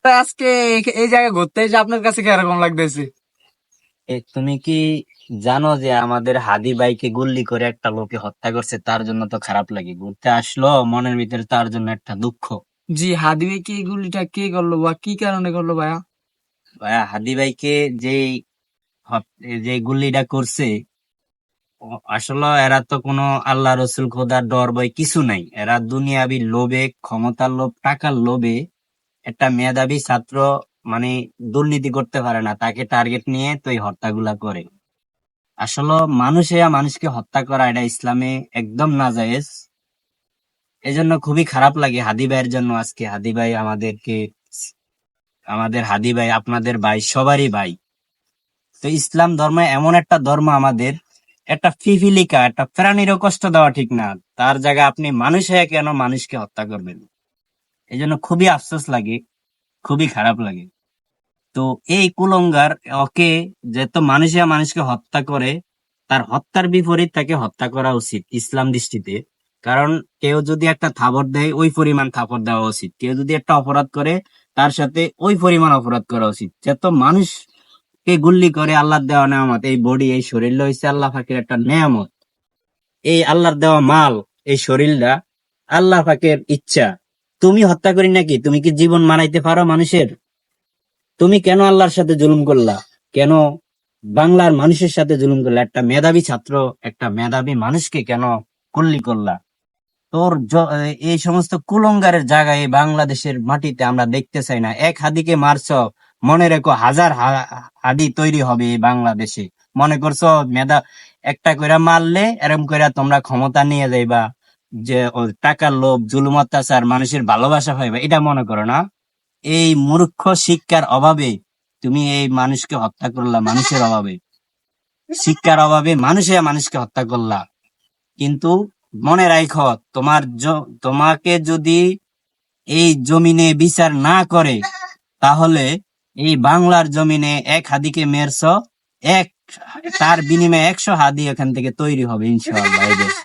তা আজকে এই জায়গায় ঘুরতে এসে আপনার কাছে কিরকম লাগতেছে? তুমি কি জানো যে আমাদের হাদি ভাইকে গুল্লি করে একটা লোকে হত্যা করছে? তার জন্য তো খারাপ লাগে, ঘুরতে আসলো মনের ভিতরে তার জন্য একটা দুঃখ। জি, হাদি ভাই কি এই গুলিটা কে করলো বা কি কারণে করলো ভাইয়া? ভাইয়া, হাদি ভাইকে যে গুল্লিটা করছে, আসলে এরা তো কোনো আল্লাহ রসুল খোদার ডর ভয় কিছু নাই। এরা দুনিয়াবি লোভে, ক্ষমতার লোভ, টাকার লোভে একটা মেধাবী ছাত্র মানে দুর্নীতি করতে পারে না, তাকে টার্গেট নিয়ে তো এই হত্যাগুলা করে। আসলে মানুষকে হত্যা করা এটা ইসলামে একদম নাজায়েজ। এজন্য খুবই খারাপ লাগে হাদি ভাইয়ের জন্য। আজকে হাদি ভাই আমাদের হাদি ভাই আপনাদের ভাই, সবারই ভাই। তো ইসলাম ধর্ম এমন একটা ধর্ম, আমাদের একটা ফিফিলিকা, একটা প্রাণীরও কষ্ট দেওয়া ঠিক না। তার জায়গায় আপনি মানুষ হয়ে কেন মানুষকে হত্যা করবেন? এই জন্য খুবই আফসোস লাগে, খুবই খারাপ লাগে। তো এই কুলঙ্গার, ওকে যেহেতু মানুষকে হত্যা করে, তার হত্যার বিপরীত তাকে হত্যা করা উচিত ইসলাম দৃষ্টিতে। কারণ কেউ যদি একটা থাপড় দেয়, ওই পরিমাণ থাপড় দেওয়া উচিত। কেউ যদি একটা অপরাধ করে, তার সাথে ওই পরিমাণ অপরাধ করা উচিত। যেহেতু মানুষকে গুল্লি করে আল্লাহর দেওয়া নেয়ামত, এই বডি, এই শরীর হইছে আল্লাহ পাকের একটা নেয়ামত। এই আল্লাহর দেওয়া মাল, এই শরীরটা আল্লাহ পাকের ইচ্ছা। তুমি হত্যা করি নাকি? তুমি কি জীবন মারাইতে পারো মানুষের? তুমি কেন আল্লাহর সাথে জুলুম করলা? কেন বাংলার মানুষের সাথে জুলুম করলা? একটা মেধাবী ছাত্র, একটা মেধাবী মানুষকে কেন কুল্লি করলা? এই সমস্ত কুলঙ্গারের জায়গায় এই বাংলাদেশের মাটিতে আমরা দেখতে চাই না। এক হাদিকে মারছ, মনে রেখো হাজার হাদি তৈরি হবে এই বাংলাদেশে। মনে করছো একটা কইরা মারলে এরকম কইরা তোমরা ক্ষমতা নিয়ে যাইবা, যে ও টাকার লোভ, জুলুম, অত্যাচার, মানুষের ভালোবাসা পাইবা, এটা মনে করো না। এই মূর্খ শিক্ষার অভাবে তুমি এই মানুষকে হত্যা করলা, মানুষের অভাবে, শিক্ষার অভাবে মানুষকে হত্যা করলা। কিন্তু মনে রাখো, তোমাকে যদি এই জমিনে বিচার না করে, তাহলে এই বাংলার জমিনে এক হাদিকে মেরছ, এক তার বিনিময়ে 100 হাদি এখান থেকে তৈরি হবে ইনশাআল্লাহ। এই দেশ,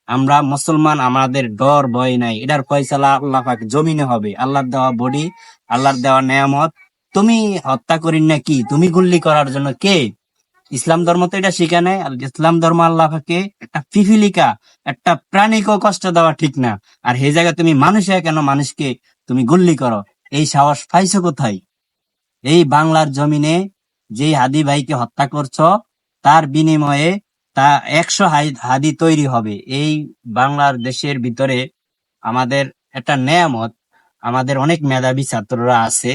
আমরা মুসলমান, আমাদের ডর ভয় নাই। এটার ফয়সালা আল্লাহ পাক জমিনে হবে। আল্লাহর দেওয়া বডি, আল্লাহর দেওয়া নেয়ামত। তুমি হত্যা করিন না কি? তুমি গুল্লি করার জন্য কে? ইসলাম ধর্ম তো এটা শিখে নেয়। আর ইসলাম ধর্ম আল্লাহ পাকে একটা পিপিলিকা, একটা প্রাণীকেও কষ্ট দেওয়া ঠিক না। আর সেই জায়গায় তুমি মানুষে কেন মানুষকে তুমি গুল্লি করো? এই সাহস পাইছো কোথায়? এই বাংলার জমিনে যেই হাদি ভাইকে হত্যা করছো, তার বিনিময়ে তা 100 হাদি তৈরি হবে এই বাংলার দেশের ভিতরে। আমাদের একটা নেয়ামত, আমাদের অনেক মেধাবী ছাত্ররা আছে।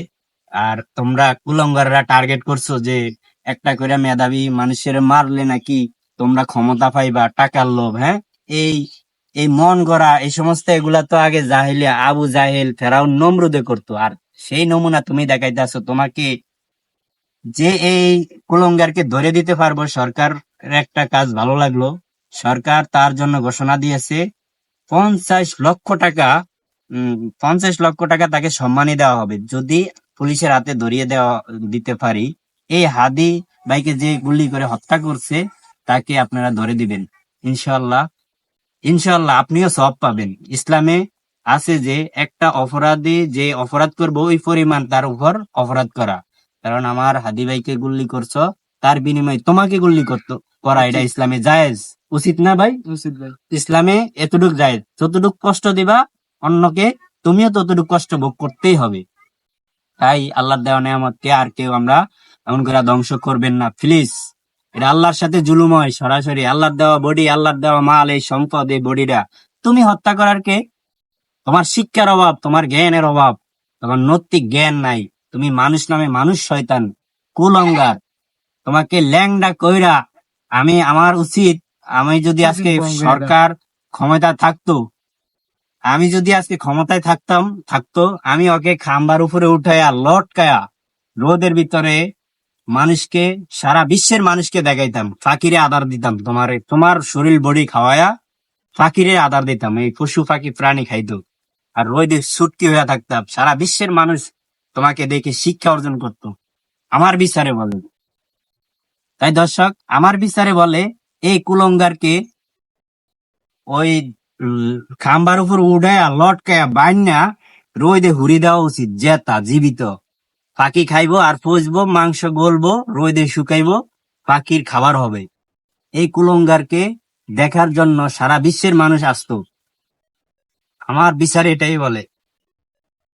আর তোমরা কুলঙ্গাররা টার্গেট করছো যে একটা করে মেধাবী মানুষের মারলে নাকি তোমরা ক্ষমতা পাইবা, টাকার লোভ। হ্যাঁ, এই এই মন গড়া এই সমস্ত এগুলা তো আগে জাহেলিয়া আবু জাহেল, ফেরাউন, নমরুদে করতো। আর সেই নমুনা তুমি দেখাইতেছো। তোমাকে যে এই কুলঙ্গারকে ধরে দিতে পারবো, সরকার একটা কাজ ভালো লাগলো। সরকার তার জন্য ঘোষণা দিয়েছে 50 লক্ষ টাকা। 50 লক্ষ টাকা তাকে সম্মানী দেওয়া হবে যদি পুলিশের হাতে ধরিয়ে দিতে পারি। এই হাদি ভাইকে যে গুলি করে হত্যা করছে, তাকে আপনারা ধরে দিবেন ইনশাল্লাহ। ইনশাল্লাহ আপনিও সওয়াব পাবেন। ইসলামে আছে যে একটা অপরাধী যে অপরাধ করবো, ওই পরিমাণ তার উপর অপরাধ করা। কারণ আমার হাদি ভাইকে গুল্লি করছো, তার বিনিময়ে তোমাকে গুল্লি করা, এটা উচিত, ইসলামে জায়েজ, উচিত না ভাই? উচিত ভাই। ইসলামে এতটুক জায়েজ, যতটুক কষ্ট দিবা অন্যকে, তুমিও ততটুক কষ্ট ভোগ করতেই হবে। তাই আল্লাহর দেওয়া নেয়ামতকে আর কেউ আমরা এমন করে ধ্বংস করবেন না প্লিজ। এটা আল্লাহর সাথে জুলুম হয় সরাসরি। আল্লাহর দেওয়া বডি, আল্লাহর দেওয়া মাল, এই সম্পদ, এই বডিটা তুমি হত্যা করার কে? তোমার শিক্ষার অভাব, তোমার জ্ঞানের অভাব, তোমার নৈতিক জ্ঞান নাই। তুমি মানুষ নামে মানুষ শয়তান, কুলঙ্গার। তোমাকে ল্যাংডা কইরা আমার উচিত, আমি যদি উচিত আজকে বঙ্গের এটা। সরকার ক্ষমতা থাকতো, আমি যদি আজকে ক্ষমতায় থাকতো, আমি ওকে খাম্বার উপরে উঠাইয়া লটকায়া রোদের ভিতরে মানুষকে, সারা বিশ্বের মানুষকে দেখাইতাম, ফাকিরে আদার দিতাম। তোমার শরীর বডি খাওয়ায়া ফাকিরে আদার দিতাম। এই পশু পাখি প্রাণী খাইতো। আর রোদে ছুটকি হয়ে থাকতাম, সারা বিশ্বের মানুষ তোমাকে দেখে শিক্ষা অর্জন করত। আমার বিচারে বলে। তাই দর্শক, আমার বিচারে বলে, এই কুলঙ্গারকে ওই খাম্বার উপর উঠাইয়া লটকায়া বাইন্যা রোদে হুরি দেওয়া উচিত, জেতা জীবিত। পাখি খাইবো আর পচবো, মাংস গলবো, রোদে শুকাইবো, পাখির খাবার হবে। এই কুলঙ্গারকে দেখার জন্য সারা বিশ্বের মানুষ আসতো। আমার বিচার এটাই বলে।